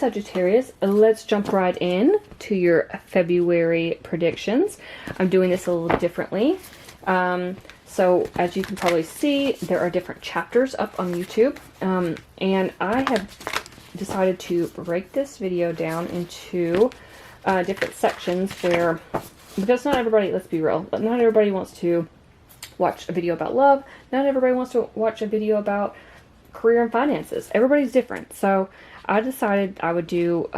Sagittarius, let's jump right in to your February predictions. I'm doing this a little differently. So as you can probably see, there are different chapters up on YouTube. And I have decided to break this video down into different sections where, because not everybody, let's be real, but not everybody wants to watch a video about love. Not everybody wants to watch a video about career and finances. Everybody's different. So I decided I would do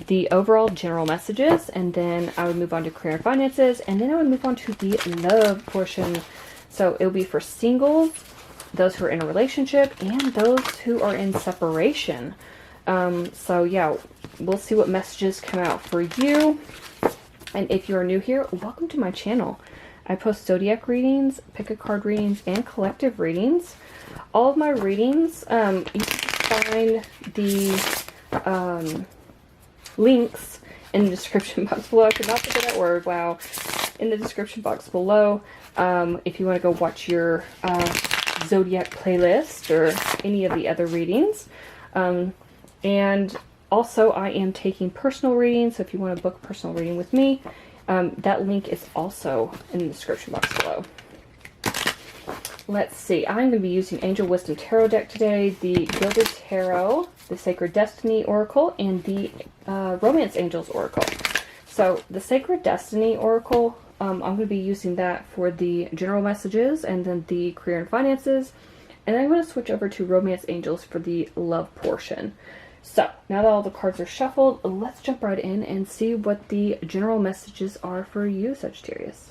the overall general messages, and then I would move on to career and finances, and then I would move on to the love portion. So it'll be for singles, those who are in a relationship, and those who are in separation. So yeah, we'll see what messages come out for you. And if you are new here, welcome to my channel. I post zodiac readings, pick a card readings, and collective readings. All of my readings, you can find the links in the description box below. I could not forget that word, wow. In the description box below, if you want to go watch your zodiac playlist or any of the other readings. And also, I am taking personal readings, so if you want to book a personal reading with me, that link is also in the description box below. Let's see, I'm going to be using Angel Wisdom Tarot deck today, the Gilded Tarot, the Sacred Destiny Oracle, and the Romance Angels Oracle. So the Sacred Destiny Oracle, I'm going to be using that for the general messages and then the career and finances. And then I'm going to switch over to Romance Angels for the love portion. So now that all the cards are shuffled, let's jump right in and see what the general messages are for you, Sagittarius.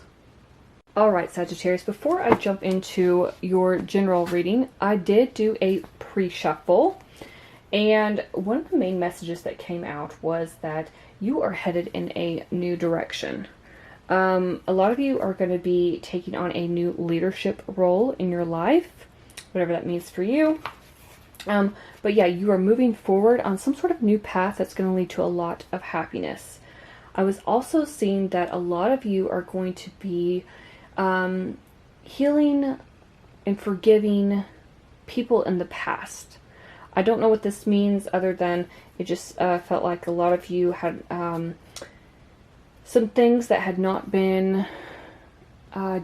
Alright, Sagittarius, before I jump into your general reading, I did do a pre-shuffle. And one of the main messages that came out was that you are headed in a new direction. A lot of you are going to be taking on a new leadership role in your life, whatever that means for you. But yeah, you are moving forward on some sort of new path that's going to lead to a lot of happiness. I was also seeing that a lot of you are going to be healing and forgiving people in the past. I don't know what this means other than it just felt like a lot of you had some things that had not been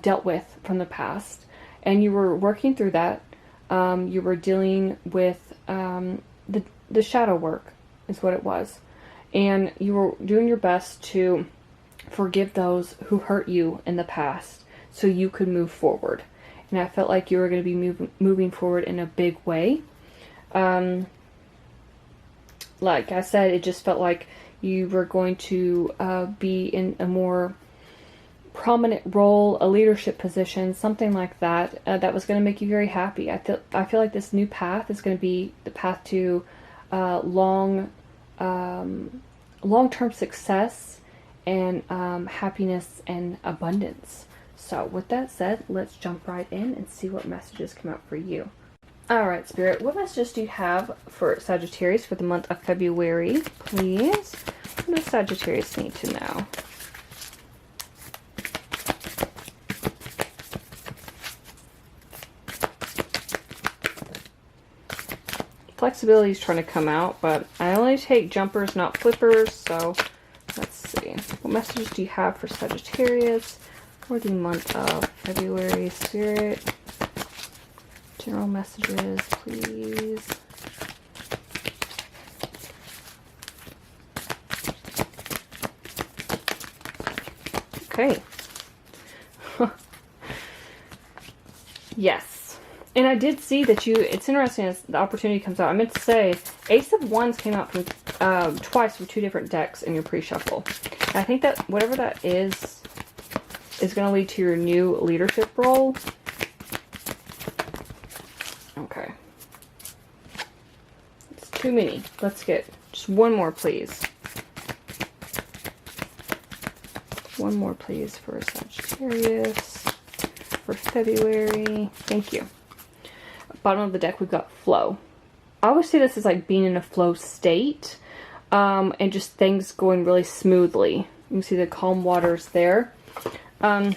dealt with from the past, and you were working through that. You were dealing with the shadow work is what it was, and you were doing your best to forgive those who hurt you in the past so you could move forward. And I felt like you were going to be moving forward in a big way. Like I said, it just felt like you were going to be in a more prominent role, a leadership position, something like that, that was going to make you very happy. I feel like this new path is going to be the path to long-term success and happiness and abundance. So with that said, let's jump right in and see what messages come out for you. Alright, Spirit, what messages do you have for Sagittarius for the month of February, please? What does Sagittarius need to know? Flexibility is trying to come out, but I only take jumpers, not flippers, so let's see. What messages do you have for Sagittarius for the month of February, Spirit? General messages, please. Okay. Yes. And I did see that it's interesting as the opportunity comes out. I meant to say, Ace of Wands came out from twice from two different decks in your pre-shuffle. And I think that whatever that is going to lead to your new leadership role. Okay. It's too many. Let's get just one more, please. One more, please, for Sagittarius for February. Thank you. Bottom of the deck, we've got flow. I always see this as like being in a flow state, and just things going really smoothly. You can see the calm waters there. I'm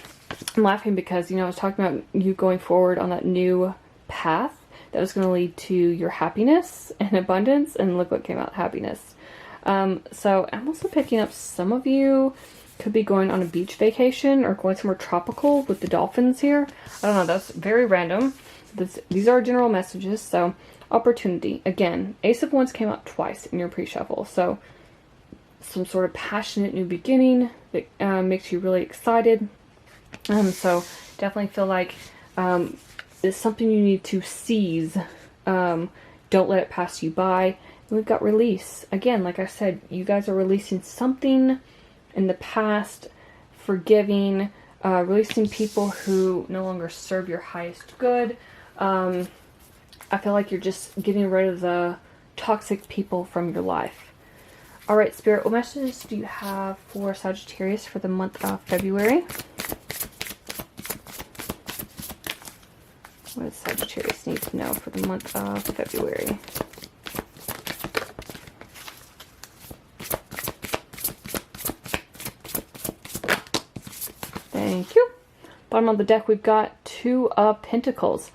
laughing because, you know, I was talking about you going forward on that new path that was going to lead to your happiness and abundance, and look what came out, happiness. So I'm also picking up some of you could be going on a beach vacation or going somewhere tropical with the dolphins here. I don't know, that's very random. These are general messages. So opportunity. Again, Ace of Wands came out twice in your pre-shuffle. So some sort of passionate new beginning that makes you really excited. So definitely feel like it's something you need to seize. Don't let it pass you by. And we've got release. Again, like I said, you guys are releasing something in the past, forgiving, releasing people who no longer serve your highest good. I feel like you're just getting rid of the toxic people from your life. All right, Spirit, what messages do you have for Sagittarius for the month of February? What does Sagittarius need to know for the month of February? Thank you. Bottom of the deck, we've got Two of Pentacles.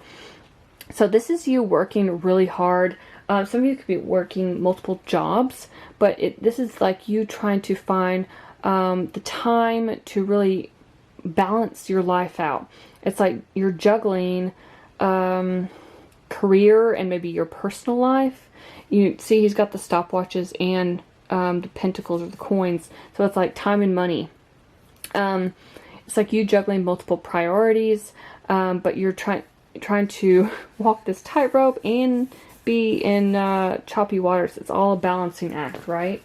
So this is you working really hard. Some of you could be working multiple jobs, but this is like you trying to find the time to really balance your life out. It's like you're juggling career and maybe your personal life. You see he's got the stopwatches and the pentacles or the coins. So it's like time and money. It's like you juggling multiple priorities, but you're trying to walk this tightrope and be in choppy waters. It's all a balancing act, right?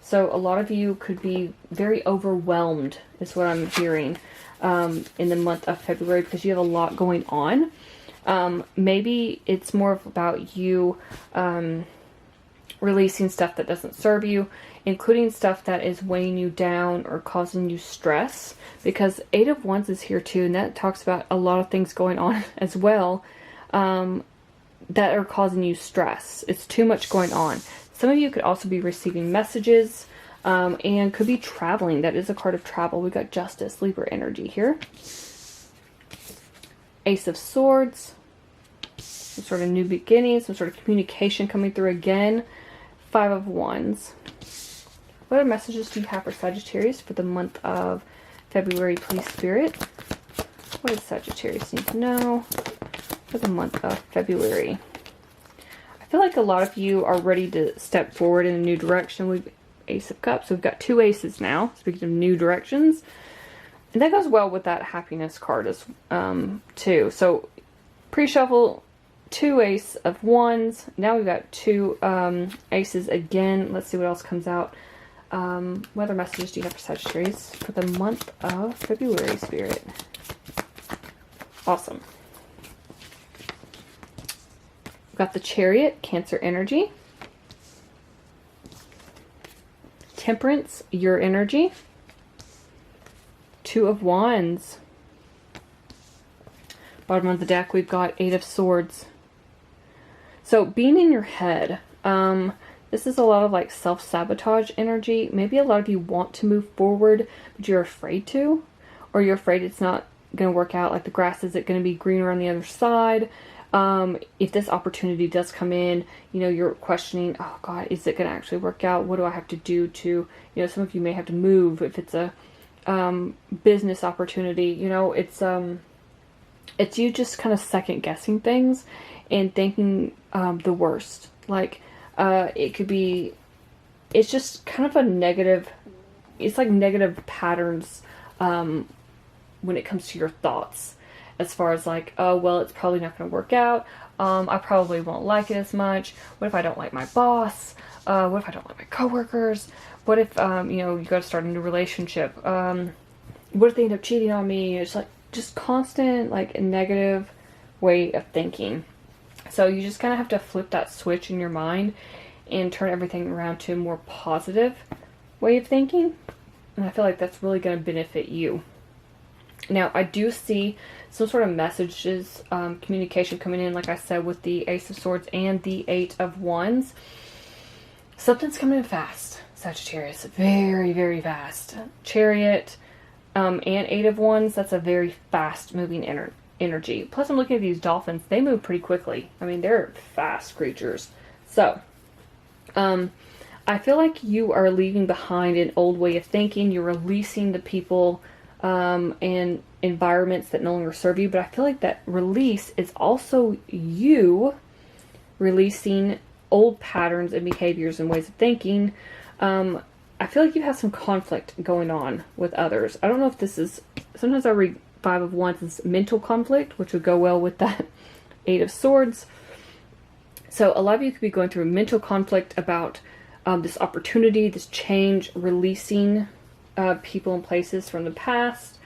So a lot of you could be very overwhelmed, is what I'm hearing, in the month of February, because you have a lot going on. Maybe it's more about you releasing stuff that doesn't serve you, including stuff that is weighing you down or causing you stress, because Eight of Wands is here too, and that talks about a lot of things going on as well that are causing you stress. It's too much going on. Some of you could also be receiving messages and could be traveling. That is a card of travel. We've got Justice, Libra energy here. Ace of Swords, some sort of new beginning, some sort of communication coming through again. Five of Wands. What other messages do you have for Sagittarius for the month of February, please, Spirit? What does Sagittarius need to know for the month of February? I feel like a lot of you are ready to step forward in a new direction. We've Ace of Cups. We've got two aces now, speaking of new directions. And that goes well with that happiness card as too. So pre-shuffle, two Ace of Wands. Now we've got two aces again. Let's see what else comes out. What other messages do you have for Sagittarius for the month of February, Spirit? Awesome. We've got the Chariot, Cancer energy. Temperance, your energy. Two of Wands. Bottom of the deck, we've got Eight of Swords. So being in your head, this is a lot of like self-sabotage energy. Maybe a lot of you want to move forward, but you're afraid to, or you're afraid it's not going to work out. Like the grass isn't going to be greener on the other side. If this opportunity does come in, you know, you're questioning, oh God, is it going to actually work out? What do I have to do to, you know, some of you may have to move if it's a business opportunity. You know, it's you just kind of second guessing things and thinking the worst. Like it could be, it's just kind of a negative, it's like negative patterns when it comes to your thoughts, as far as like, oh well, it's probably not going to work out, I probably won't like it as much, what if I don't like my boss, what if I don't like my coworkers, what if you know, you got to start a new relationship, what if they end up cheating on me? It's like just constant like a negative way of thinking. So you just kind of have to flip that switch in your mind and turn everything around to a more positive way of thinking. And I feel like that's really going to benefit you. Now, I do see some sort of messages, communication coming in, like I said, with the Ace of Swords and the Eight of Wands. Something's coming in fast, Sagittarius. Very, very fast. Chariot and Eight of Wands, that's a very fast moving energy. Plus, I'm looking at these dolphins. They move pretty quickly. I mean, they're fast creatures. So, I I feel like you are leaving behind an old way of thinking. You're releasing the people and environments that no longer serve you. But I feel like that release is also you releasing old patterns and behaviors and ways of thinking. I feel like you have some conflict going on with others. I don't know if this is, sometimes I read Five of Wands as mental conflict, which would go well with that Eight of Swords. So a lot of you could be going through a mental conflict about this opportunity, this change, releasing people and places from the past.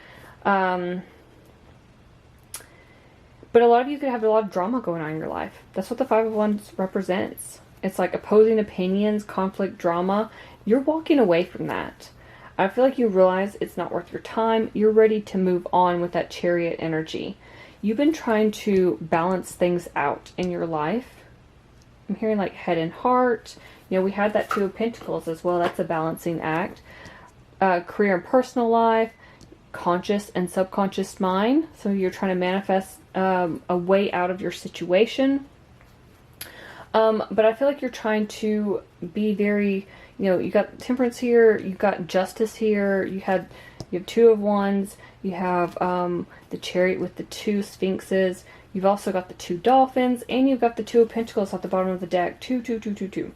But a lot of you could have a lot of drama going on in your life. That's what the Five of Wands represents. It's like opposing opinions, conflict, drama. You're walking away from that. I feel like you realize it's not worth your time. You're ready to move on with that Chariot energy. You've been trying to balance things out in your life. I'm hearing like head and heart. You know, we had that Two of Pentacles as well. That's a balancing act. Career and personal life, conscious and subconscious mind. So you're trying to manifest a way out of your situation. But I feel like you're trying to be very, you know, you got Temperance here, you got Justice here, you have Two of Wands, you have the Chariot with the two Sphinxes, you've also got the two Dolphins, and you've got the Two of Pentacles at the bottom of the deck. Two.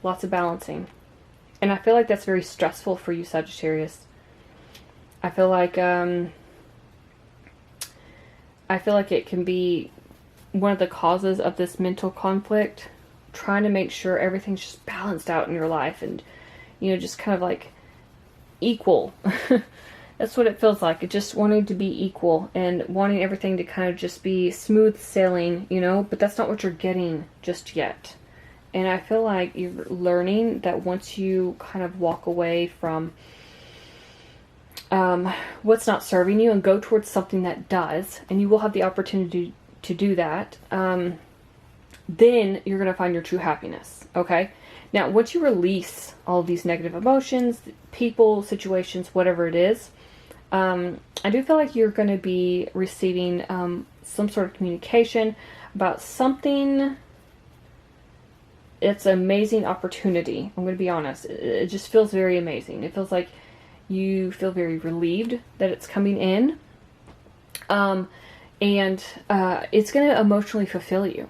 Lots of balancing. And I feel like that's very stressful for you, Sagittarius. I feel like it can be one of the causes of this mental conflict, trying to make sure everything's just balanced out in your life and, you know, just kind of like equal. That's what it feels like. It just wanting to be equal and wanting everything to kind of just be smooth sailing, you know, but that's not what you're getting just yet. And I feel like you're learning that once you kind of walk away from what's not serving you and go towards something that does, and you will have the opportunity to do that, then you're going to find your true happiness. Okay. Now, once you release all of these negative emotions, people, situations, whatever it is, I do feel like you're going to be receiving some sort of communication about something. It's an amazing opportunity. I'm going to be honest. It just feels very amazing. It feels like you feel very relieved that it's coming in. And it's going to emotionally fulfill you,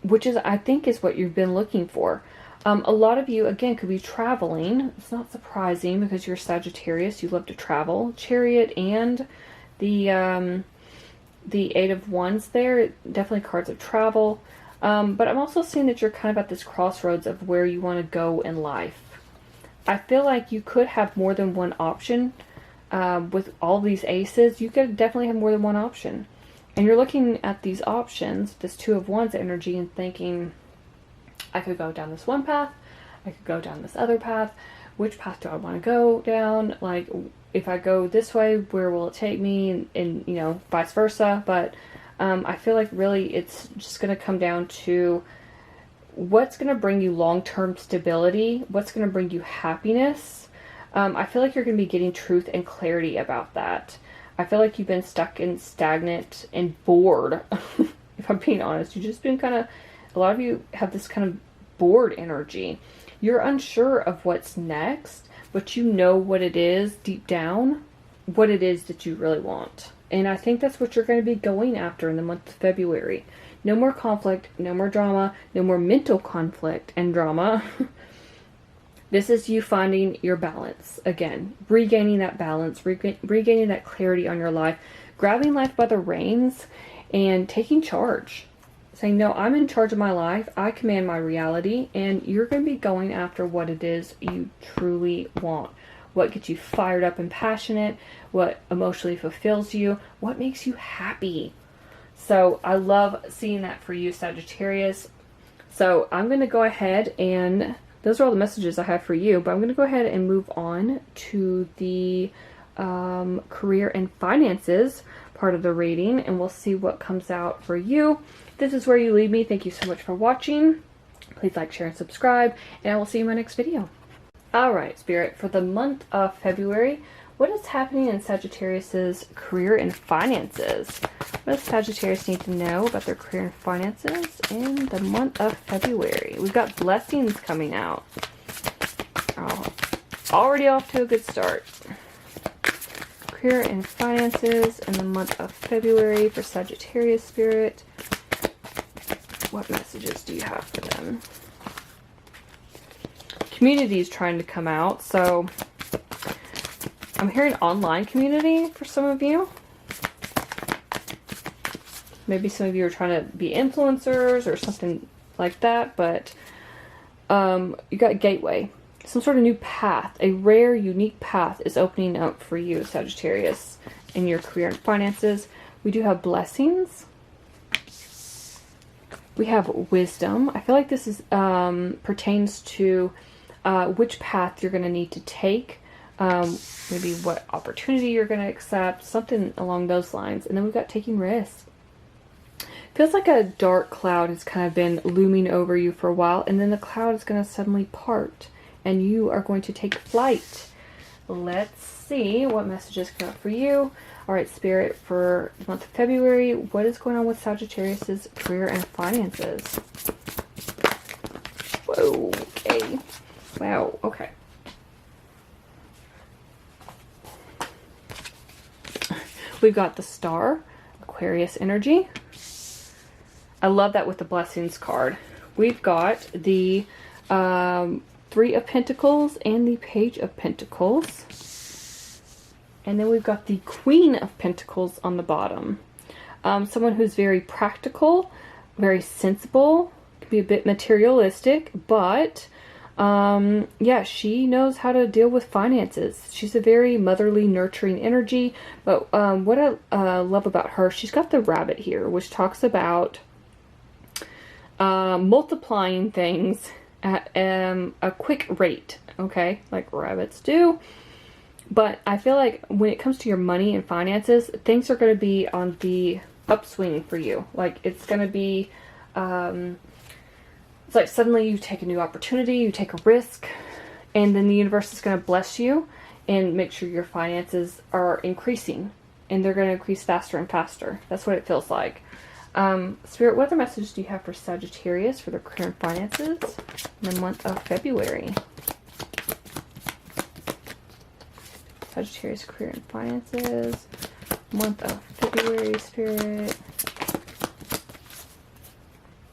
which is, I think, is what you've been looking for. A lot of you, again, could be traveling. It's not surprising because you're Sagittarius. You love to travel. Chariot and the Eight of Wands there, definitely cards of travel. But I'm also seeing that you're kind of at this crossroads of where you want to go in life. I feel like you could have more than one option. With all these aces, you could definitely have more than one option. And you're looking at these options, this Two of Wands energy, and thinking, I could go down this one path, I could go down this other path. Which path do I want to go down? Like, if I go this way, where will it take me? And you know, vice versa. But I feel like really it's just going to come down to what's going to bring you long-term stability, what's going to bring you happiness. I feel like you're going to be getting truth and clarity about that. I feel like you've been stuck and stagnant and bored. If I'm being honest, you've just been kind of, a lot of you have this kind of bored energy. You're unsure of what's next, but you know what it is deep down, what it is that you really want. And I think that's what you're going to be going after in the month of February. No more conflict, no more drama, no more mental conflict and drama. This is you finding your balance again, regaining that balance, regaining that clarity on your life, grabbing life by the reins and taking charge. Saying, no, I'm in charge of my life. I command my reality, and you're going to be going after what it is you truly want. What gets you fired up and passionate, what emotionally fulfills you, what makes you happy. So I love seeing that for you, Sagittarius. So I'm going to go ahead and those are all the messages I have for you, but I'm going to go ahead and move on to the career and finances part of the reading, and we'll see what comes out for you. This is where you lead me. Thank you so much for watching. Please like, share, and subscribe, and I will see you in my next video. Alright, Spirit, for the month of February, What is happening in Sagittarius's career and finances? What does Sagittarius need to know about their career and finances in the month of February? We've got blessings coming out. Oh, already off to a good start. Career and finances in the month of February for Sagittarius spirit. What messages do you have for them? Community is trying to come out, so I'm hearing online community for some of you. Maybe some of you are trying to be influencers or something like that, but you got gateway. Some sort of new path, a rare, unique path is opening up for you, Sagittarius, in your career and finances. We do have blessings. We have wisdom. I feel like this is pertains to which path you're going to need to take. Maybe what opportunity you're going to accept, something along those lines. And then we've got taking risks. Feels like a dark cloud has kind of been looming over you for a while, and then the cloud is going to suddenly part, and you are going to take flight. Let's see what messages come up for you. All right, Spirit, for the month of February, what is going on with Sagittarius's career and finances? Whoa, okay. Wow, okay. We've got the Star, Aquarius energy. I love that with the Blessings card. We've got the Three of Pentacles and the Page of Pentacles. And then we've got the Queen of Pentacles on the bottom. Someone who's very practical, very sensible, can be a bit materialistic, but yeah, she knows how to deal with finances. She's a very motherly, nurturing energy. But what I love about her, she's got the rabbit here, which talks about multiplying things at a quick rate, okay, like rabbits do. But I feel like when it comes to your money and finances, things are going to be on the upswing for you. Like it's going to be it's like suddenly you take a new opportunity, you take a risk, and then the universe is going to bless you and make sure your finances are increasing, and they're going to increase faster and faster. That's what it feels like. Spirit, what other message do you have for Sagittarius for their career and finances in the month of February? Sagittarius career and finances, month of February, Spirit.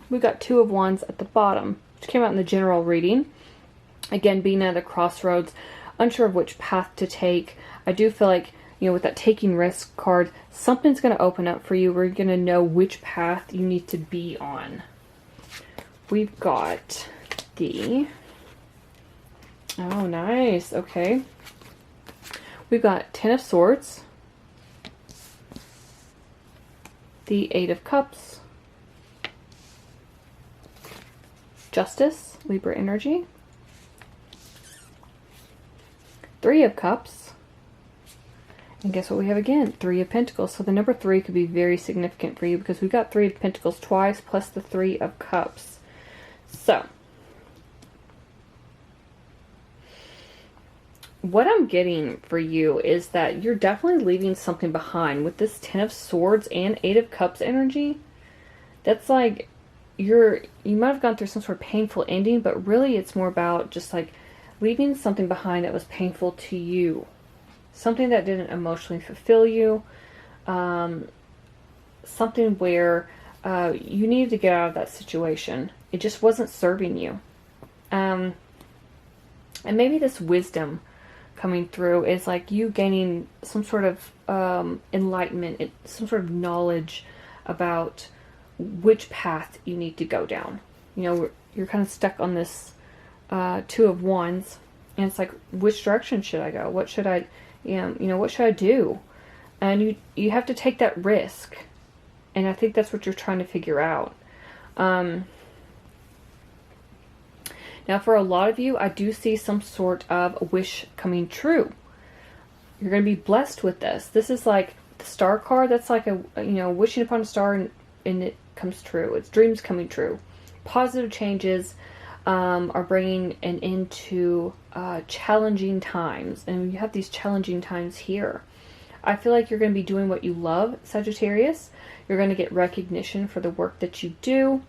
We got Two of Wands at the bottom, which came out in the general reading. Again, being at a crossroads, unsure of which path to take. I do feel like, you know, with that taking risk card, something's going to open up for you where you're going to know which path you need to be on. We've got the... Oh, nice. Okay. We've got Ten of Swords, the Eight of Cups, Justice, Libra energy, Three of Cups, and guess what we have again? Three of Pentacles. So the number 3 could be very significant for you because we've got Three of Pentacles twice plus the Three of Cups. So what I'm getting for you is that you're definitely leaving something behind with this Ten of Swords and Eight of Cups energy. That's like you might have gone through some sort of painful ending, but really it's more about just like leaving something behind that was painful to you. Something that didn't emotionally fulfill you. Something where you needed to get out of that situation. It just wasn't serving you. And maybe this wisdom coming through is like you gaining some sort of enlightenment, some sort of knowledge about which path you need to go down. You know, you're kind of stuck on this Two of Wands, and it's like, which direction should I go? What should I, you know, what should I do? And you have to take that risk, and I think that's what you're trying to figure out. Now, for a lot of you, I do see some sort of wish coming true. You're going to be blessed with this. This is like the Star card. That's like a, you know, wishing upon a star and it comes true. It's dreams coming true. Positive changes. are bringing an end to challenging times. And you have these challenging times here. I feel like you're going to be doing what you love, Sagittarius. You're going to get recognition for the work that you do.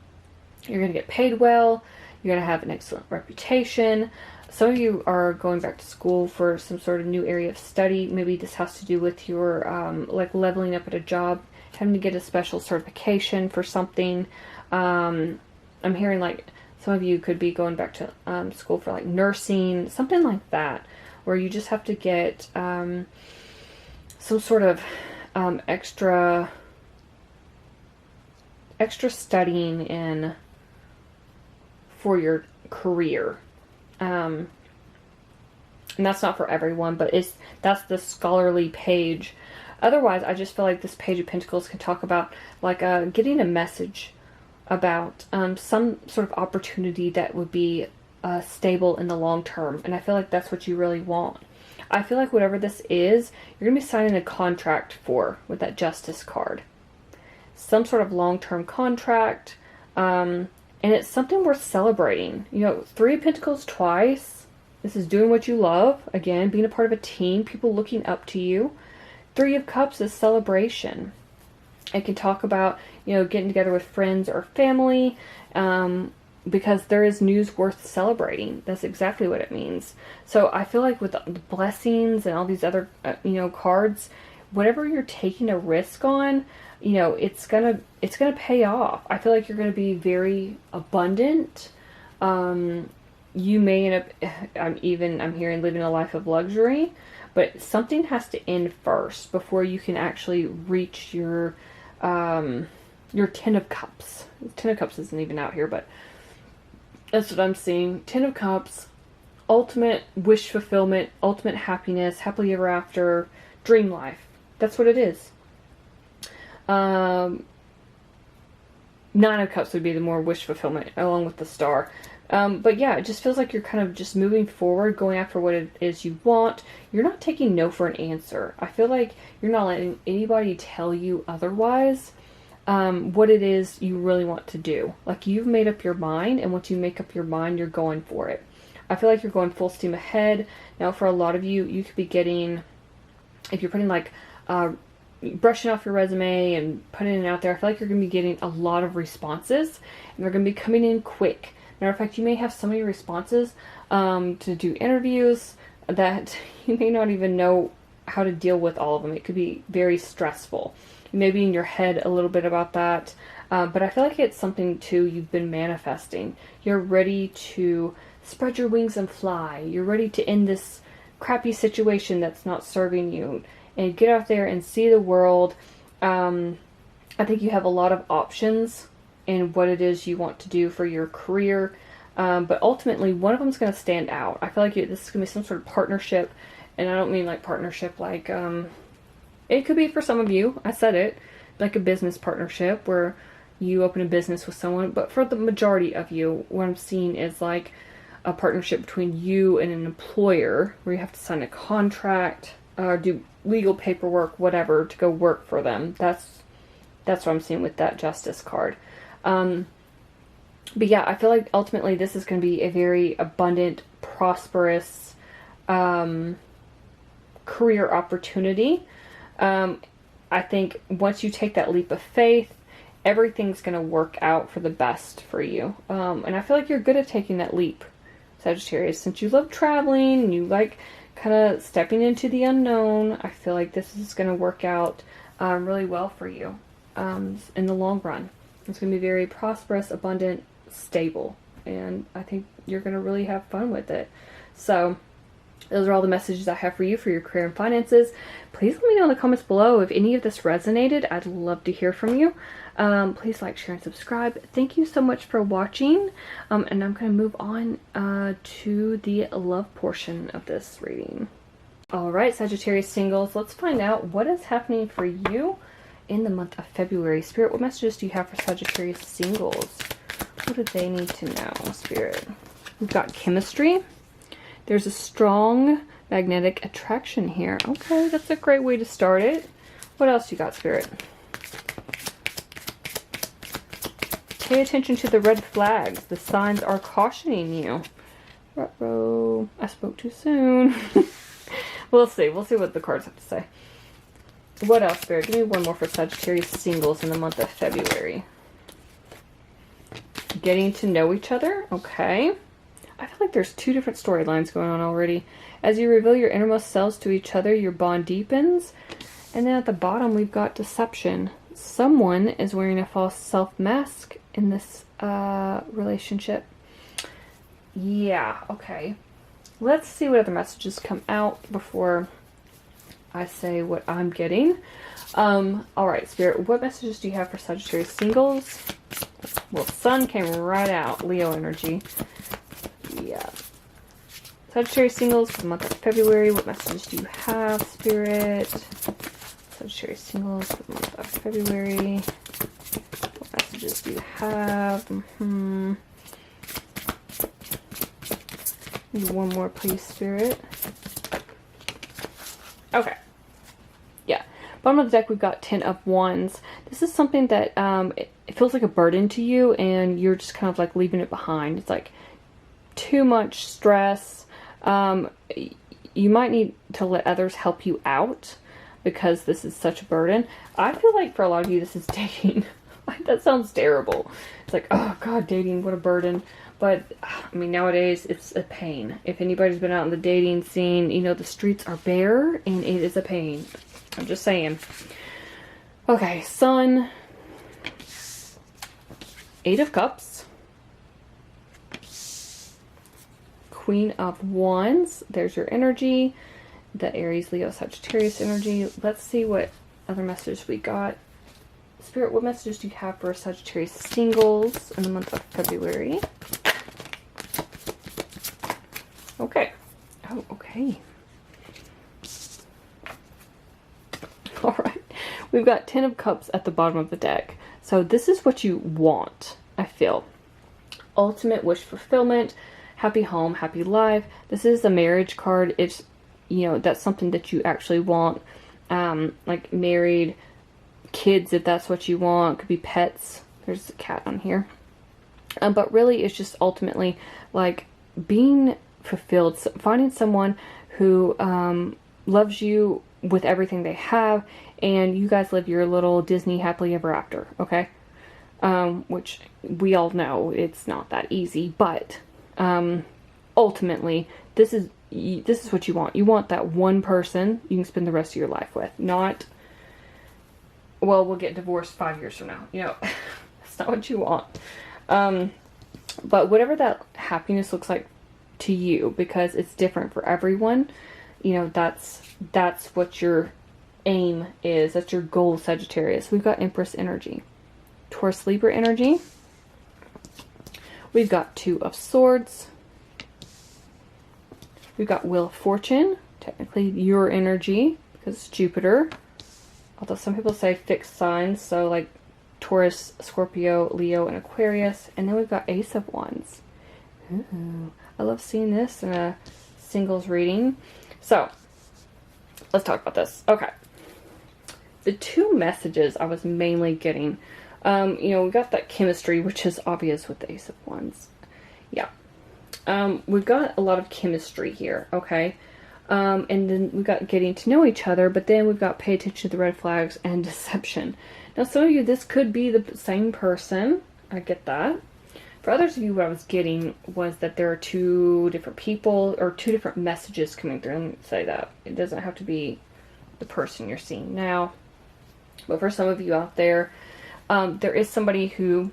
You're going to get paid well. You're going to have an excellent reputation. Some of you are going back to school for some sort of new area of study. Maybe this has to do with your like leveling up at a job, having to get a special certification for something. I'm hearing like some of you could be going back to school for like nursing, something like that, where you just have to get some sort of extra studying in for your career. And that's not for everyone, but that's the scholarly page. Otherwise, I just feel like this Page of Pentacles can talk about like getting a message about some sort of opportunity that would be stable in the long term. And I feel like that's what you really want. I feel like whatever this is, you're going to be signing a contract for with that Justice card. Some sort of long-term contract. And it's something worth celebrating. You know, Three of Pentacles twice. This is doing what you love. Again, being a part of a team. People looking up to you. Three of Cups is celebration. It can talk about, you know, getting together with friends or family. Because there is news worth celebrating. That's exactly what it means. So I feel like with the blessings and all these other, you know, cards, whatever you're taking a risk on, you know, it's gonna pay off. I feel like you're gonna be very abundant. You may end up, I'm hearing living a life of luxury, but something has to end first before you can actually reach your Ten of Cups. Ten of Cups isn't even out here, but that's what I'm seeing. Ten of Cups, ultimate wish fulfillment, ultimate happiness, happily ever after, dream life. That's what it is. Nine of Cups would be the more wish fulfillment, along with the Star. But yeah, it just feels like you're kind of just moving forward, going after what it is you want. You're not taking no for an answer. I feel like you're not letting anybody tell you otherwise. What it is you really want to do. Like, you've made up your mind, and once you make up your mind, you're going for it. I feel like you're going full steam ahead. Now, for a lot of you, you could be getting, if you're putting like, brushing off your resume and putting it out there, I feel like you're going to be getting a lot of responses, and they're going to be coming in quick. Matter of fact, you may have so many responses to do interviews that you may not even know how to deal with all of them. It could be very stressful. You may be in your head a little bit about that, but I feel like it's something too you've been manifesting. You're ready to spread your wings and fly. You're ready to end this crappy situation that's not serving you and get out there and see the world. I think you have a lot of options in what it is you want to do for your career, but ultimately one of them is going to stand out. I feel like this is going to be some sort of partnership, and I don't mean like partnership like it could be for some of you, I said it, like a business partnership where you open a business with someone, but for the majority of you, what I'm seeing is like a partnership between you and an employer where you have to sign a contract or do legal paperwork, whatever, to go work for them. That's what I'm seeing with that Justice card. But yeah, I feel like ultimately this is going to be a very abundant, prosperous career opportunity. I think once you take that leap of faith, everything's going to work out for the best for you. And I feel like you're good at taking that leap, Sagittarius. Since you love traveling and you like kind of stepping into the unknown, I feel like this is going to work out really well for you in the long run. It's going to be very prosperous, abundant, stable. And I think you're going to really have fun with it. So those are all the messages I have for you for your career and finances. Please let me know in the comments below if any of this resonated. I'd love to hear from you. Please like, share, and subscribe. Thank you so much for watching. And I'm going to move on to the love portion of this reading. Alright, Sagittarius singles, let's find out what is happening for you in the month of February. Spirit, what messages do you have for Sagittarius singles? What do they need to know, Spirit? We've got chemistry. There's a strong magnetic attraction here. Okay, that's a great way to start it. What else you got, Spirit? Pay attention to the red flags. The signs are cautioning you. Ruh-roh. I spoke too soon. We'll see. We'll see what the cards have to say. What else, Spirit? Give me one more for Sagittarius singles in the month of February. Getting to know each other. Okay. I feel like there's two different storylines going on already. As you reveal your innermost selves to each other, your bond deepens. And then at the bottom, we've got deception. Someone is wearing a false self mask in this relationship. Yeah, okay. Let's see what other messages come out before I say what I'm getting. Alright, Spirit, what messages do you have for Sagittarius singles? Well, Sun came right out. Leo energy. Yeah. Sagittarius singles for the month of February. What messages do you have, Spirit? Sagittarius singles for the month of February. What messages do you have? Need one more, please, Spirit. Okay. Yeah. Bottom of the deck, we've got 10 of Wands. This is something that it feels like a burden to you, and you're just kind of like leaving it behind. It's like too much stress. You might need to let others help you out because this is such a burden. I feel like for a lot of you, this is dating. That sounds terrible. It's like, oh God, dating, what a burden. But, I mean, nowadays, it's a pain. If anybody's been out in the dating scene, you know, the streets are bare, and it is a pain. I'm just saying. Okay, Sun. 8 of Cups. Queen of Wands. There's your energy. The Aries, Leo, Sagittarius energy. Let's see what other messages we got. Spirit, what messages do you have for Sagittarius singles in the month of February? Okay. Oh, okay. Alright. We've got 10 of Cups at the bottom of the deck. So this is what you want, I feel. Ultimate wish fulfillment, happy home, happy life. This is a marriage card. It's, you know, that's something that you actually want. Like married, kids, if that's what you want. Could be pets. There's a cat on here. But really, it's just ultimately like being fulfilled, finding someone who loves you with everything they have, and you guys live your little Disney happily ever after, okay? Which we all know it's not that easy, but ultimately this is what you want. You want that one person you can spend the rest of your life with, not, well, we'll get divorced 5 years from now, you know. That's not what you want. But whatever that happiness looks like to you, because it's different for everyone, you know, that's what your aim is. That's your goal, Sagittarius. We've got Empress energy. Taurus, Libra energy. We've got 2 of Swords. We've got Wheel of Fortune. Technically your energy, because it's Jupiter. Although some people say fixed signs, so like Taurus, Scorpio, Leo, and Aquarius. And then we've got Ace of Wands. Ooh. I love seeing this in a singles reading. So, let's talk about this. Okay. The 2 messages I was mainly getting, you know, we got that chemistry, which is obvious with the Ace of Wands. Yeah. We've got a lot of chemistry here, okay? And then we've got getting to know each other, but then we've got pay attention to the red flags and deception. Now, some of you, this could be the same person. I get that. For others of you, what I was getting was that there are 2 different people or 2 different messages coming through. Let me say that. It doesn't have to be the person you're seeing now. But for some of you out there, there is somebody who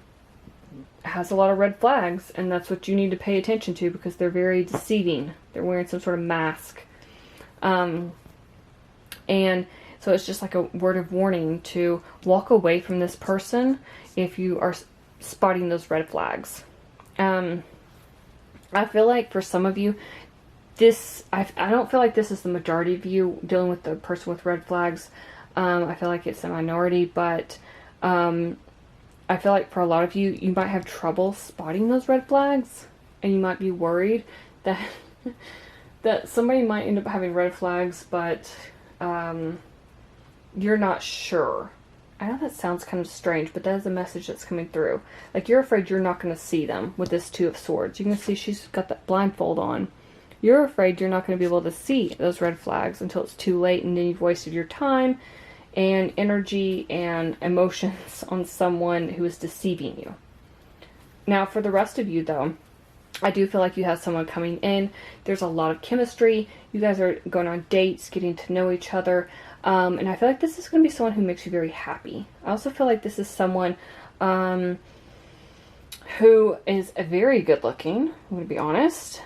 has a lot of red flags, and that's what you need to pay attention to because they're very deceiving. They're wearing some sort of mask. And so it's just like a word of warning to walk away from this person if you are spotting those red flags. I feel like for some of you, I don't feel like this is the majority of you dealing with the person with red flags. I feel like it's a minority, but I feel like for a lot of you, you might have trouble spotting those red flags, and you might be worried that that somebody might end up having red flags, but you're not sure. I know that sounds kind of strange, but that is a message that's coming through. Like, you're afraid you're not going to see them with this Two of Swords. You can see she's got that blindfold on. You're afraid you're not going to be able to see those red flags until it's too late, and then you've wasted your time and energy and emotions on someone who is deceiving you. Now, for the rest of you, though, I do feel like you have someone coming in. There's a lot of chemistry. You guys are going on dates, getting to know each other. And I feel like this is going to be someone who makes you very happy. I also feel like this is someone who is very good looking, I'm going to be honest.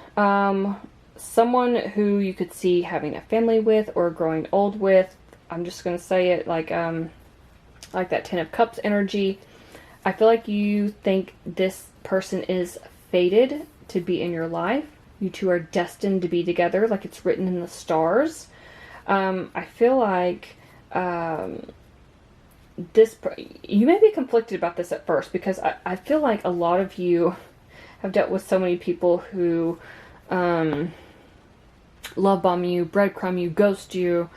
Someone who you could see having a family with or growing old with. I'm just going to say it like that Ten of Cups energy. I feel like you think this person is fated to be in your life. You two are destined to be together, like it's written in the stars. I feel like you may be conflicted about this at first, because I feel like a lot of you have dealt with so many people who love bomb you, breadcrumb you, ghost you.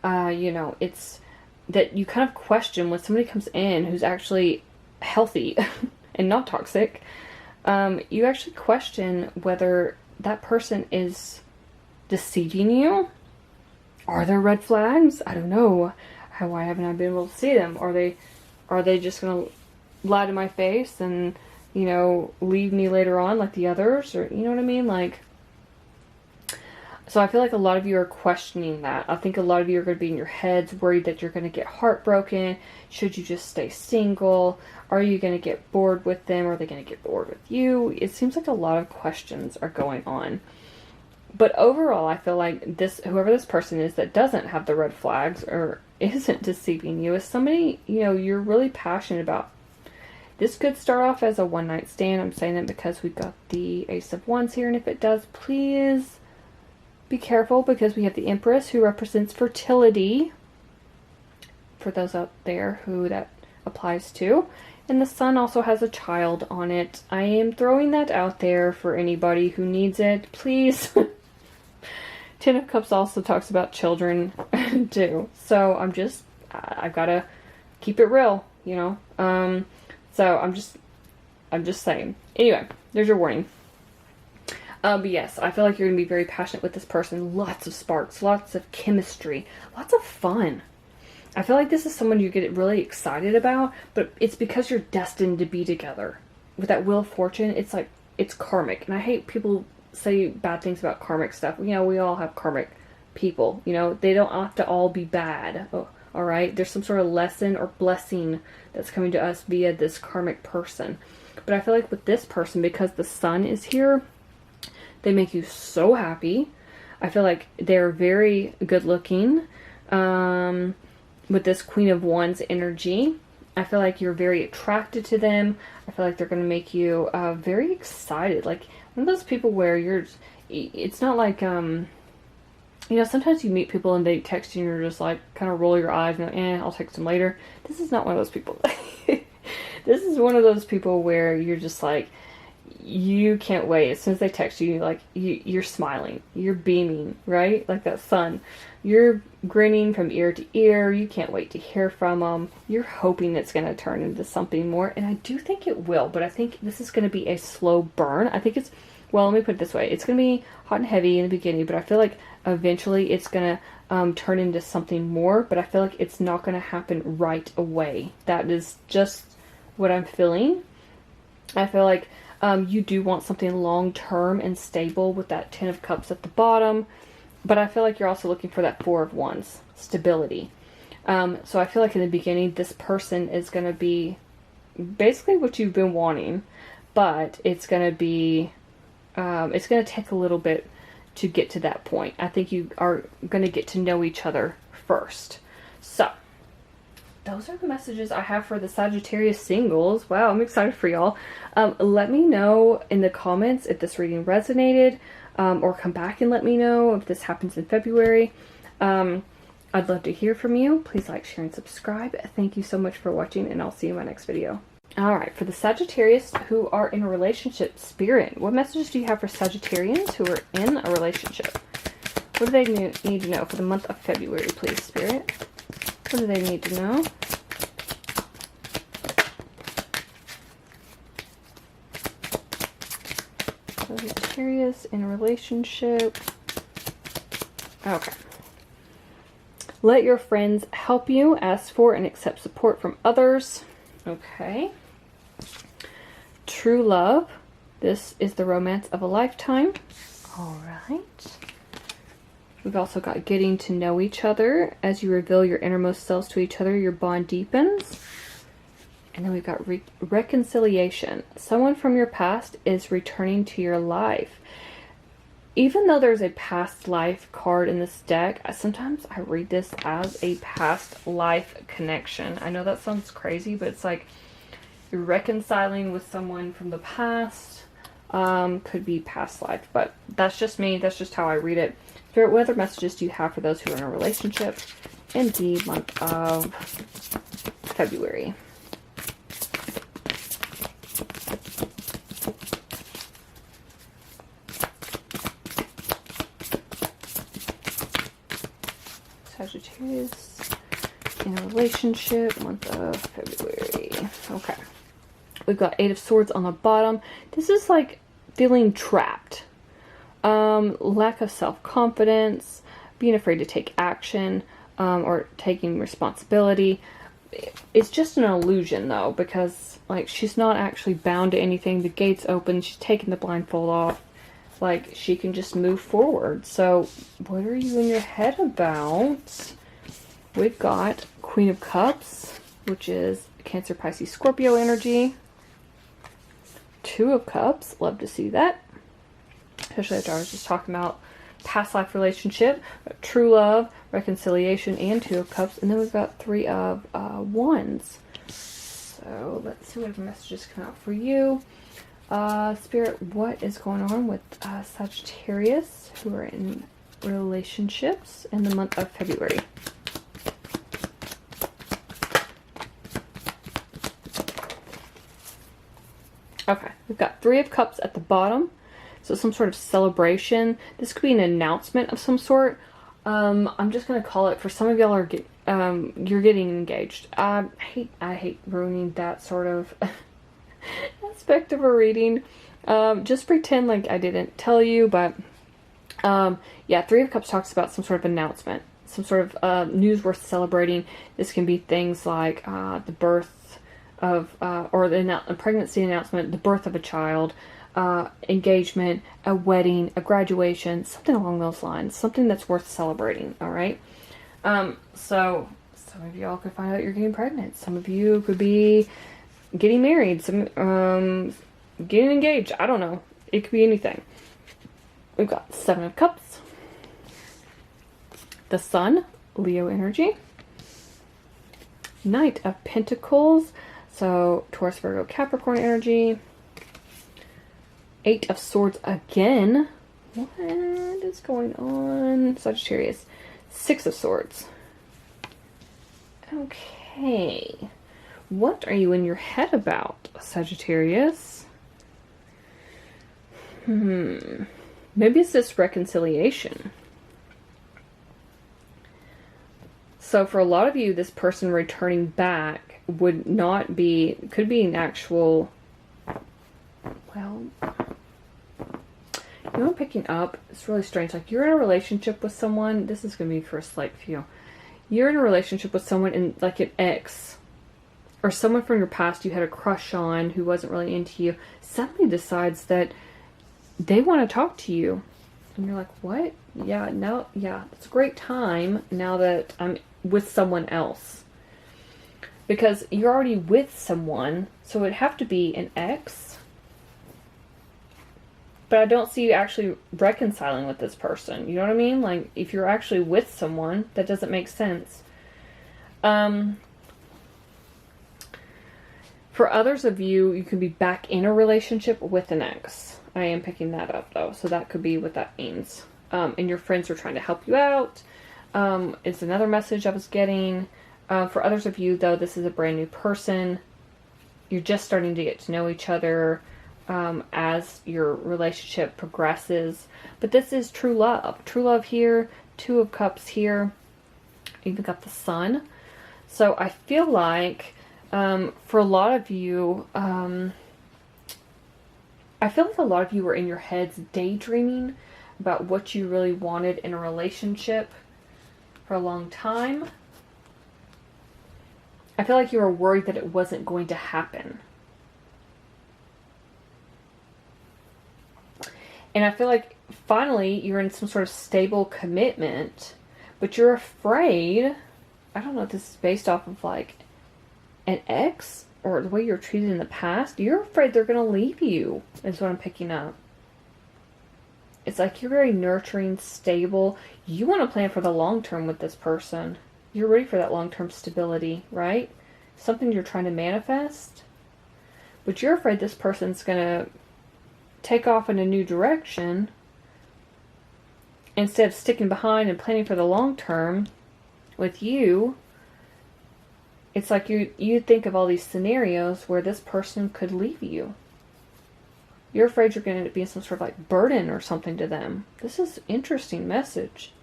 You know, it's that you kind of question when somebody comes in who's actually healthy and not toxic. You actually question whether that person is deceiving you. Are there red flags? I don't know. Why haven't I been able to see them? Are they just gonna lie to my face and, you know, leave me later on like the others? Or, you know what I mean? Like, so I feel like a lot of you are questioning that. I think a lot of you are going to be in your heads worried that you're going to get heartbroken. Should you just stay single? Are you going to get bored with them? Are they going to get bored with you? It seems like a lot of questions are going on. But overall, I feel like whoever this person is that doesn't have the red flags or isn't deceiving you is somebody, you know, you're really passionate about. This could start off as a one-night stand. I'm saying that because we've got the Ace of Wands here. And if it does, please be careful, because we have the Empress, who represents fertility. For those out there who that applies to. And the Sun also has a child on it. I am throwing that out there for anybody who needs it. Please. Ten of Cups also talks about children too. So I've got to keep it real, you know. So I'm just saying. Anyway, there's your warning. But yes, I feel like you're going to be very passionate with this person. Lots of sparks, lots of chemistry, lots of fun. I feel like this is someone you get really excited about, but it's because you're destined to be together. With that Wheel of Fortune, it's like, it's karmic. And I hate people say bad things about karmic stuff. You know, we all have karmic people. You know, they don't have to all be bad. Oh, all right? There's some sort of lesson or blessing that's coming to us via this karmic person. But I feel like with this person, because the Sun is here, they make you so happy. I feel like they're very good looking. With this Queen of Wands energy, I feel like you're very attracted to them. I feel like they're going to make you very excited. Like one of those people where it's not like, you know, sometimes you meet people and they text you and you're just like, kind of roll your eyes and like, I'll text them later. This is not one of those people. This is one of those people where you're just like, you can't wait. As soon as they text you, like, you're smiling. You're beaming, right? Like that Sun. You're grinning from ear to ear. You can't wait to hear from them. You're hoping it's going to turn into something more. And I do think it will. But I think this is going to be a slow burn. I think it's, well, let me put it this way. It's going to be hot and heavy in the beginning. But I feel like eventually it's going to turn into something more. But I feel like it's not going to happen right away. That is just what I'm feeling. I feel like you do want something long-term and stable with that Ten of Cups at the bottom. But I feel like you're also looking for that Four of Wands, stability. So I feel like in the beginning, this person is going to be basically what you've been wanting. But it's going to be, it's going to take a little bit to get to that point. I think you are going to get to know each other first. So those are the messages I have for the Sagittarius singles. Wow, I'm excited for y'all. Let me know in the comments if this reading resonated, or come back and let me know if this happens in February. I'd love to hear from you. Please like, share, and subscribe. Thank you so much for watching, and I'll see you in my next video. Alright, for the Sagittarius who are in a relationship, Spirit, what messages do you have for Sagittarians who are in a relationship? What do they need to know for the month of February, please, Spirit? What do they need to know? Sagittarius in a relationship. Okay. Let your friends help you. Ask for and accept support from others. Okay. True love. This is the romance of a lifetime. All right. We've also got getting to know each other. As you reveal your innermost selves to each other, your bond deepens. And then we've got reconciliation. Someone from your past is returning to your life. Even though there's a past life card in this deck, sometimes I read this as a past life connection. I know that sounds crazy, but it's like you're reconciling with someone from the past. Could be past life, but that's just me. That's just how I read it. Spirit, what other messages do you have for those who are in a relationship in the month of February? Sagittarius in a relationship, month of February. Okay. We've got 8 of Swords on the bottom. This is like feeling trapped. Lack of self-confidence, being afraid to take action, or taking responsibility. It's just an illusion though, because like she's not actually bound to anything. The gate's open. She's taking the blindfold off. Like, she can just move forward. So, what are you in your head about? We've got Queen of Cups, which is Cancer, Pisces, Scorpio energy. 2 of Cups. Love to see that. Especially after I was just talking about past life relationship. True love, reconciliation, and 2 of Cups. And then we've got 3 of Wands. So, let's see what messages come out for you. Spirit, what is going on with Sagittarius who are in relationships in the month of February? Okay, we've got 3 of Cups at the bottom. So some sort of celebration. This could be an announcement of some sort. I'm just going to call it, for some of y'all are you're getting engaged. I hate ruining that sort of aspect of a reading. Just pretend like I didn't tell you, but yeah, 3 of Cups talks about some sort of announcement, some sort of news worth celebrating. This can be things like the birth of or the pregnancy announcement, the birth of a child, engagement, a wedding, a graduation, something along those lines, something that's worth celebrating. All right. So some of y'all could find out you're getting pregnant. Some of you could be getting married, some getting engaged. I don't know. It could be anything. We've got 7 of Cups. The Sun, Leo energy. Knight of Pentacles. So Taurus, Virgo, Capricorn energy. 8 of Swords again. What is going on? Sagittarius. 6 of Swords. Okay. What are you in your head about, Sagittarius? Maybe it's this reconciliation. So for a lot of you, this person returning back would not be, could be an actual, well, you know, I'm picking up, it's really strange. Like, you're in a relationship with someone, this is going to be for a slight few. You're in a relationship with someone in, like, an ex, or someone from your past you had a crush on who wasn't really into you, suddenly decides that they want to talk to you. And you're like, what? Yeah, no, yeah, it's a great time now that I'm with someone else. Because you're already with someone, so it'd have to be an ex. But I don't see you actually reconciling with this person. You know what I mean? Like, if you're actually with someone, that doesn't make sense. For others of you, you could be back in a relationship with an ex. I am picking that up, though. So that could be what that means. And your friends are trying to help you out. It's another message I was getting. For others of you, though, this is a brand new person. You're just starting to get to know each other as your relationship progresses. But this is true love. True love here. 2 of Cups here. Even got the Sun. So I feel like for a lot of you, I feel like a lot of you were in your heads daydreaming about what you really wanted in a relationship for a long time. I feel like you were worried that it wasn't going to happen. And I feel like finally you're in some sort of stable commitment, but you're afraid, I don't know if this is based off of like an ex or the way you're treated in the past. You're afraid they're going to leave you, is what I'm picking up. It's like you're very nurturing, stable. You want to plan for the long term with this person. You're ready for that long-term stability, right? Something you're trying to manifest. But you're afraid this person's going to take off in a new direction instead of sticking behind and planning for the long term with you. It's like you think of all these scenarios where this person could leave you. You're afraid you're going to be some sort of like burden or something to them. This is an interesting message.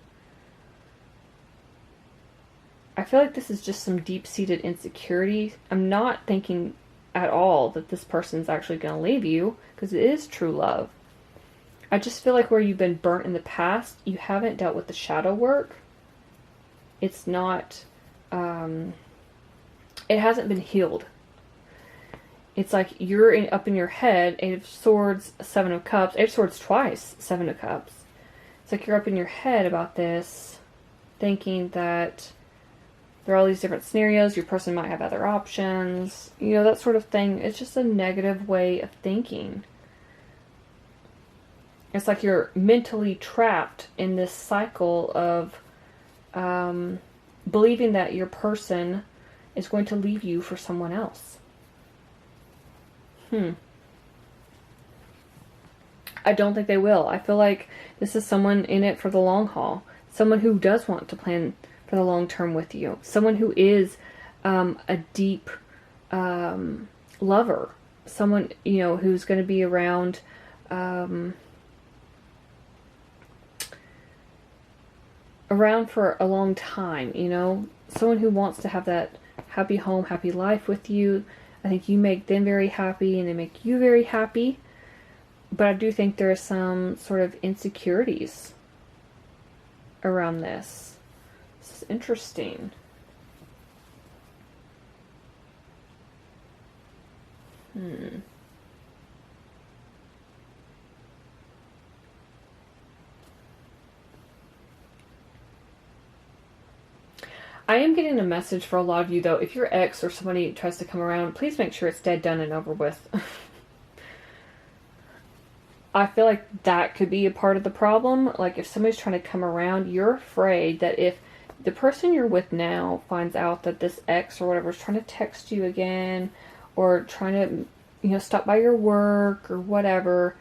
I feel like this is just some deep-seated insecurity. I'm not thinking at all that this person's actually going to leave you, because it is true love. I just feel like where you've been burnt in the past, you haven't dealt with the shadow work. It's not, it hasn't been healed. It's like you're up in your head, 8 of Swords, 7 of Cups, 8 of Swords twice, 7 of Cups. It's like you're up in your head about this, thinking that there are all these different scenarios, your person might have other options, you know, that sort of thing. It's just a negative way of thinking. It's like you're mentally trapped in this cycle of believing that your person is going to leave you for someone else. I don't think they will. I feel like this is someone in it for the long haul. Someone who does want to plan for the long term with you. Someone who is a deep lover. Someone, you know, who's going to be around for a long time, you know. Someone who wants to have that happy home, happy life with you. I think you make them very happy and they make you very happy. But I do think there are some sort of insecurities around this. This is interesting. I am getting a message for a lot of you, though. If your ex or somebody tries to come around, please make sure it's dead, done, and over with. I feel like that could be a part of the problem. Like, if somebody's trying to come around, you're afraid that if the person you're with now finds out that this ex or whatever is trying to text you again, or trying to, you know, stop by your work or whatever,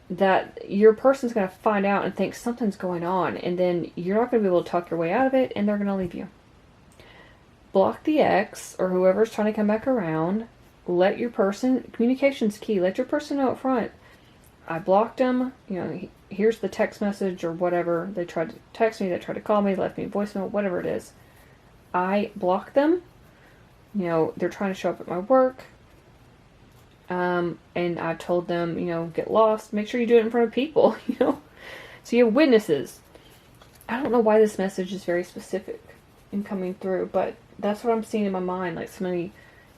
that your person's going to find out and think something's going on, and then you're not going to be able to talk your way out of it, and they're going to leave you. Block the ex or whoever's trying to come back around. Let your person, communication's key, let your person know up front, I blocked them, you know, here's the text message or whatever. They tried to text me, they tried to call me, left me a voicemail, whatever it is. I blocked them. You know, they're trying to show up at my work. And I told them, you know, get lost. Make sure you do it in front of people, you know. So you have witnesses. I don't know why this message is very specific in coming through, but that's what I'm seeing in my mind. Like somebody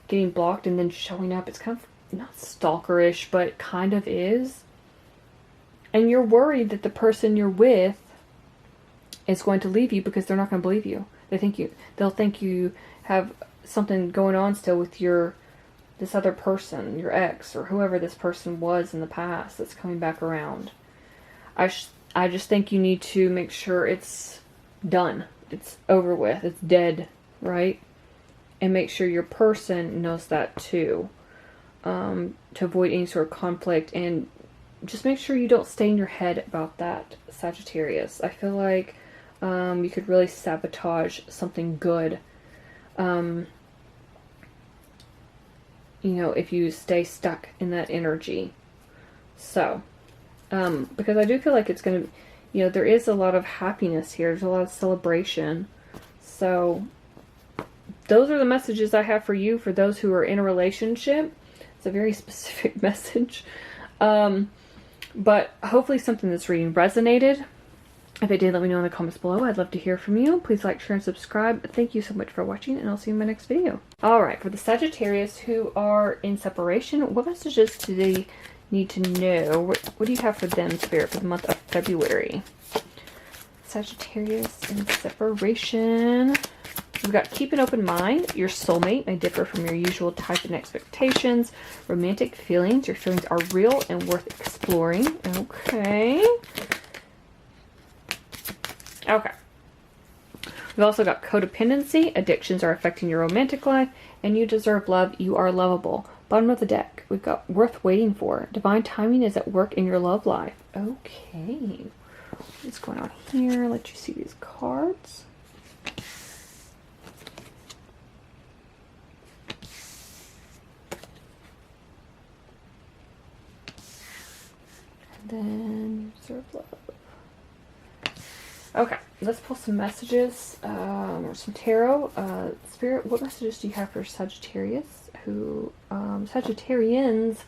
getting blocked and then showing up. It's kind of not stalkerish, but it kind of is. And you're worried that the person you're with is going to leave you because they're not going to believe you. They'll think you have something going on still with this other person, your ex, or whoever this person was in the past that's coming back around. I just think you need to make sure it's done. It's over with. It's dead, right? And make sure your person knows that too. To avoid any sort of conflict, and just make sure you don't stay in your head about that, Sagittarius. I feel like you could really sabotage something good. You know, if you stay stuck in that energy. So, because I do feel like it's going to, you know, there is a lot of happiness here. There's a lot of celebration. So, those are the messages I have for you, for those who are in a relationship. It's a very specific message. But hopefully something this reading resonated. If it did, let me know in the comments below. I'd love to hear from you. Please like, share, and subscribe. Thank you so much for watching, and I'll see you in my next video. Alright, for the Sagittarius who are in separation, what messages do they need to know? What do you have for them, Spirit, for the month of February? Sagittarius in separation. We've got keep an open mind. Your soulmate may differ from your usual type and expectations. Romantic feelings. Your feelings are real and worth exploring. Okay. Okay. We've also got codependency. Addictions are affecting your romantic life, and you deserve love. You are lovable. Bottom of the deck, we've got worth waiting for. Divine timing is at work in your love life. Okay. What's going on here? Let you see these cards. And then deserve love. Okay, let's pull some messages or some tarot. Spirit, what messages do you have for Sagittarius who, Sagittarians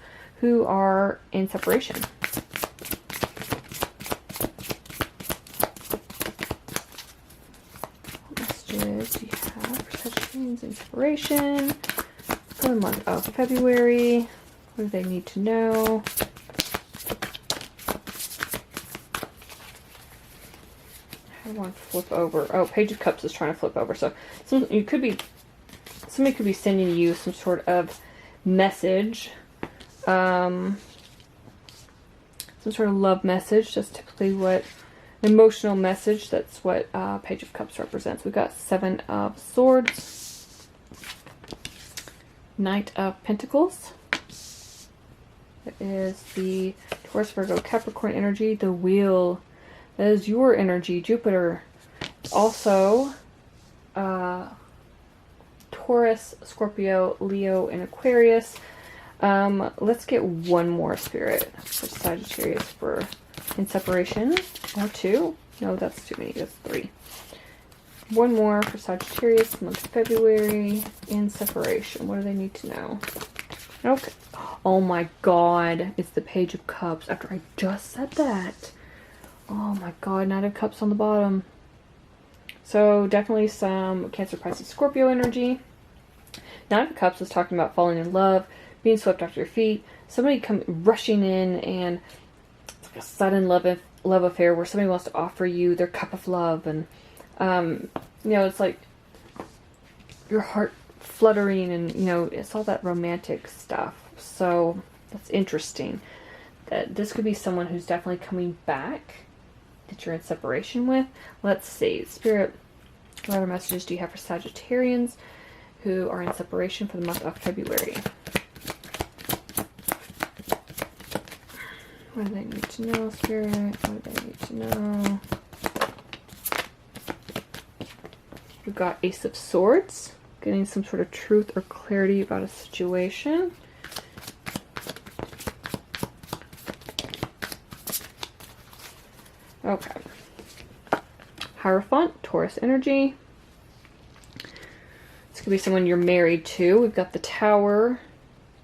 who are in separation? What messages do you have for Sagittarians in separation for the month of February? What do they need to know? I want to flip over. Oh, Page of Cups is trying to flip over. So somebody could be sending you some sort of message, some sort of love message. That's typically what emotional message. That's what Page of Cups represents. We've got Seven of Swords, Knight of Pentacles. That is the Taurus, Virgo, Capricorn energy. The Wheel. That is your energy, Jupiter. Also, Taurus, Scorpio, Leo, and Aquarius. Let's get one more, Spirit, for Sagittarius for in separation. Or two. No, that's too many. That's three. One more for Sagittarius, month of February, in separation. What do they need to know? Okay. Oh my God. It's the Page of Cups after I just said that. Oh my God, Knight of Cups on the bottom. So definitely some Cancer, Pisces, Scorpio energy. Knight of Cups is talking about falling in love, being swept off your feet, somebody rushing in, and it's like a sudden love affair where somebody wants to offer you their cup of love, and you know, it's like your heart fluttering, and you know, it's all that romantic stuff. So that's interesting. That this could be someone who's definitely coming back that you're in separation with. Let's see. Spirit, what other messages do you have for Sagittarians who are in separation for the month of February? What do they need to know, Spirit? What do they need to know? We've got Ace of Swords. Getting some sort of truth or clarity about a situation. Okay. Hierophant, Taurus energy. This could be someone you're married to. We've got the Tower,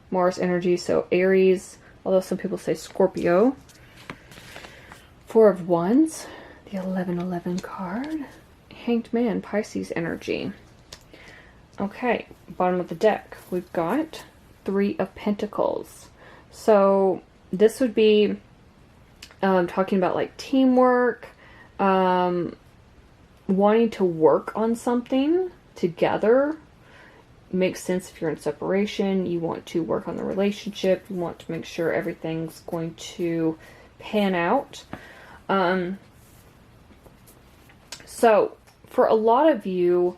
Mars energy, so Aries, although some people say Scorpio. Four of Wands, the 1111 card. Hanged Man, Pisces energy. Okay, bottom of the deck, we've got Three of Pentacles. So this would be talking about like teamwork, wanting to work on something together. Makes sense if you're in separation. You want to work on the relationship. You want to make sure everything's going to pan out. So for a lot of you,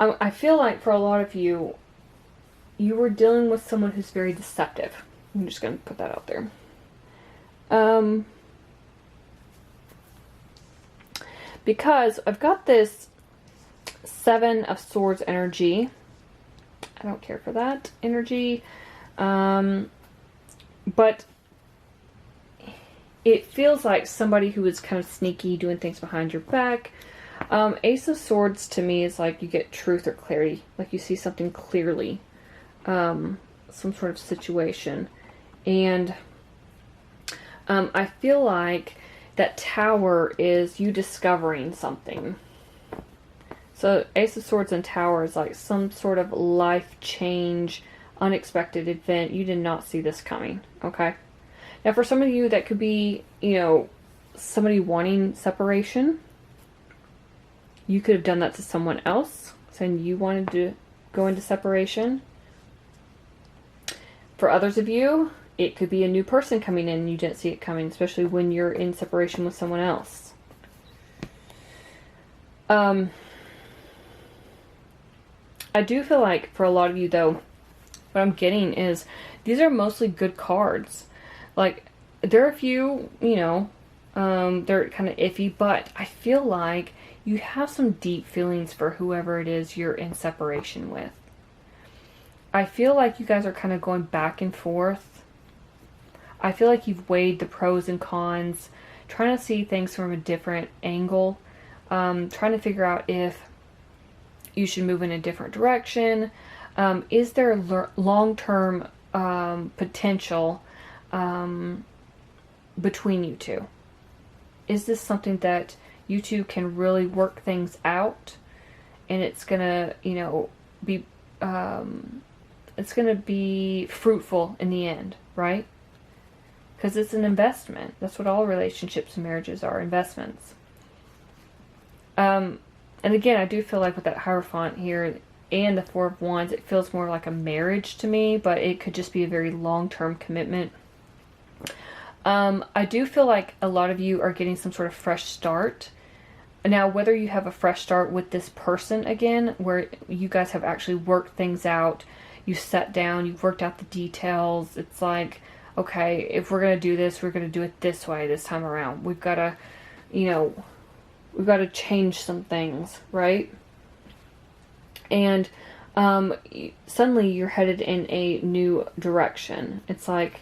I feel like for a lot of you, you were dealing with someone who's very deceptive. I'm just going to put that out there. Because I've got this Seven of Swords energy. I don't care for that energy. But it feels like somebody who is kind of sneaky, doing things behind your back. Ace of Swords to me is like you get truth or clarity. Like you see something clearly. Some sort of situation. And I feel like that Tower is you discovering something. So Ace of Swords and Tower is like some sort of life change, unexpected event. You did not see this coming, okay? Now for some of you that could be, you know, somebody wanting separation. You could have done that to someone else, saying you wanted to go into separation. For others of you, it could be a new person coming in and you didn't see it coming, especially when you're in separation with someone else. I do feel like for a lot of you though, what I'm getting is these are mostly good cards. Like there are a few, you know, they're kind of iffy, but I feel like you have some deep feelings for whoever it is you're in separation with. I feel like you guys are kind of going back and forth. I feel like you've weighed the pros and cons, trying to see things from a different angle, trying to figure out if you should move in a different direction. Is there long-term potential between you two? Is this something that you two can really work things out and it's gonna, you know, be it's gonna be fruitful in the end, right? Because it's an investment. That's what all relationships and marriages are, investments. And again, I do feel like with that Hierophant here and the Four of Wands, it feels more like a marriage to me, but it could just be a very long-term commitment. I do feel like a lot of you are getting some sort of fresh start. Now, whether you have a fresh start with this person again, where you guys have actually worked things out, you sat down, you've worked out the details. It's like, okay, if we're going to do this, we're going to do it this way this time around. We've got to, you know, we've got to change some things, right? And suddenly you're headed in a new direction. It's like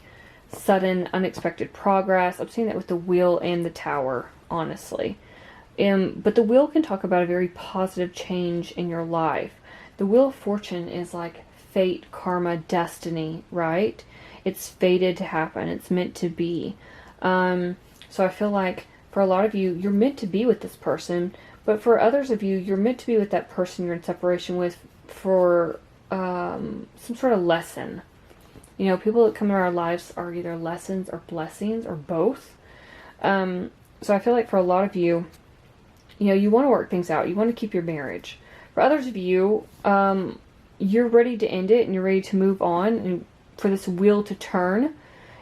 sudden, unexpected progress. I'm seeing that with the Wheel and the Tower, honestly. But the Wheel can talk about a very positive change in your life. The Wheel of Fortune is like fate, karma, destiny, right? It's fated to happen. It's meant to be. So I feel like for a lot of you, you're meant to be with this person. But for others of you, you're meant to be with that person you're in separation with for some sort of lesson. You know, people that come in our lives are either lessons or blessings or both. So I feel like for a lot of you, you know, you want to work things out. You want to keep your marriage. For others of you, you're ready to end it and you're ready to move on and for this wheel to turn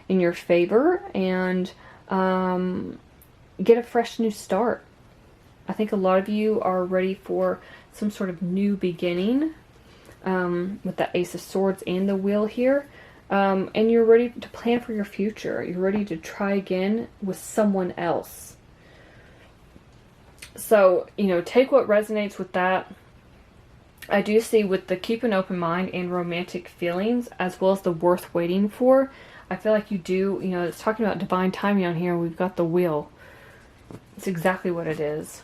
in your favor and get a fresh new start. I think a lot of you are ready for some sort of new beginning with the Ace of Swords and the Wheel here. And you're ready to plan for your future. You're ready to try again with someone else. So, you know, take what resonates with that. I do see with the keep an open mind and romantic feelings, as well as the worth waiting for, I feel like you do, you know, it's talking about divine timing on here. We've got the Wheel. It's exactly what it is.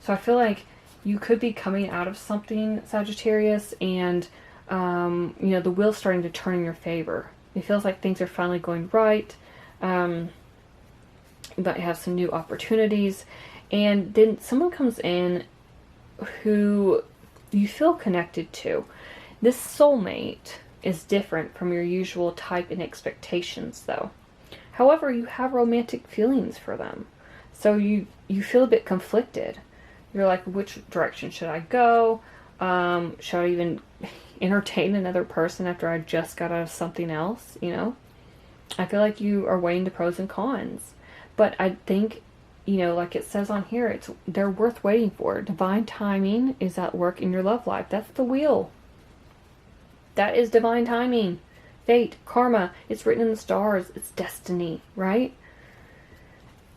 So I feel like you could be coming out of something, Sagittarius, and, you know, the wheel's starting to turn in your favor. It feels like things are finally going right. You might have some new opportunities. And then someone comes in who you feel connected to. This soulmate is different from your usual type and expectations, though. However, you have romantic feelings for them. So you feel a bit conflicted. You're like, which direction should I go? Should I even entertain another person after I just got out of something else? You know, I feel like you are weighing the pros and cons. But I think, you know, like it says on here, they're worth waiting for. Divine timing is at work in your love life. That's the Wheel. That is divine timing. Fate, karma, it's written in the stars. It's destiny, right?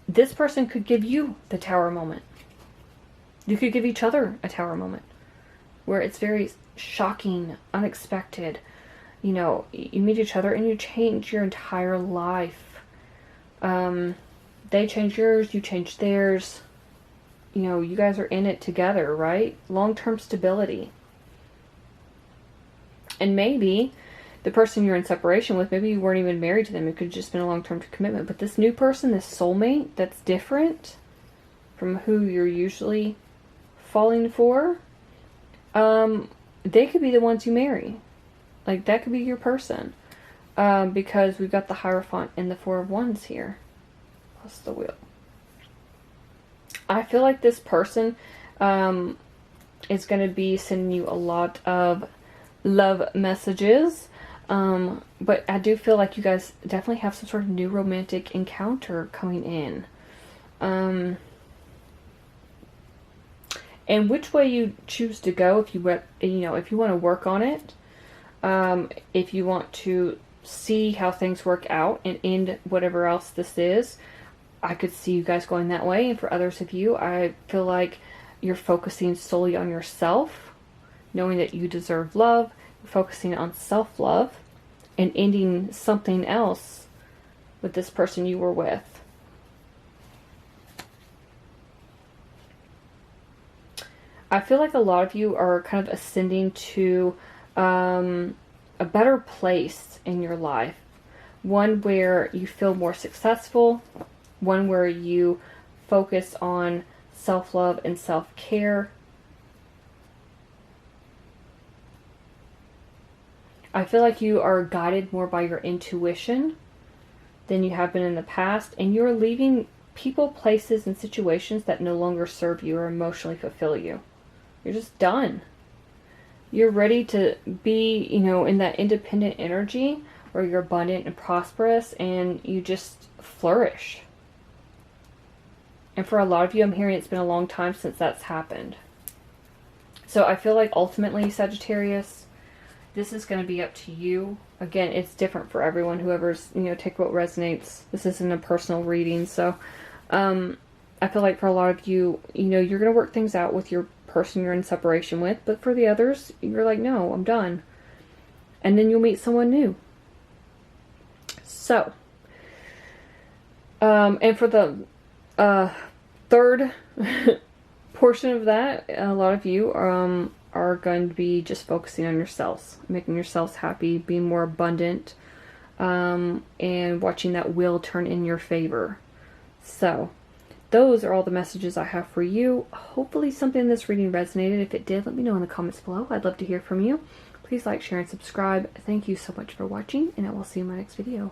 This person could give you the Tower moment. You could give each other a Tower moment where it's very shocking, unexpected. You know, you meet each other and you change your entire life. They change yours, you change theirs. you know, you guys are in it together, right? Long-term stability. And maybe the person you're in separation with, maybe you weren't even married to them. It could have just been a long-term commitment. But this new person, this soulmate that's different from who you're usually falling for, they could be the ones you marry. Like, that could be your person. Because we've got the Hierophant and the Four of Wands here. Plus the Wheel. I feel like this person is going to be sending you a lot of love messages. But I do feel like you guys definitely have some sort of new romantic encounter coming in. And which way you choose to go, if you if you want to work on it, if you want to see how things work out and end whatever else this is, I could see you guys going that way. And for others of you, I feel like you're focusing solely on yourself, knowing that you deserve love, focusing on self-love, and ending something else with this person you were with. I feel like a lot of you are kind of ascending to a better place in your life. One where you feel more successful. One where you focus on self-love and self-care. I feel like you are guided more by your intuition than you have been in the past. And you're leaving people, places, and situations that no longer serve you or emotionally fulfill you. You're just done. You're ready to be, in that independent energy where you're abundant and prosperous and you just flourish. And for a lot of you, I'm hearing it's been a long time since that's happened. So I feel like ultimately, Sagittarius, this is going to be up to you. Again, it's different for everyone. Whoever's, take what resonates. This isn't a personal reading. So I feel like for a lot of you, you're going to work things out with your person you're in separation with. But for the others, you're like, no, I'm done. And then you'll meet someone new. So, and for the third portion of that, a lot of you are going to be just focusing on yourselves, making yourselves happy, being more abundant, and watching that wheel turn in your favor. So, those are all the messages I have for you. Hopefully something in this reading resonated. If it did, let me know in the comments below. I'd love to hear from you. Please like, share, and subscribe. Thank you so much for watching, and I will see you in my next video.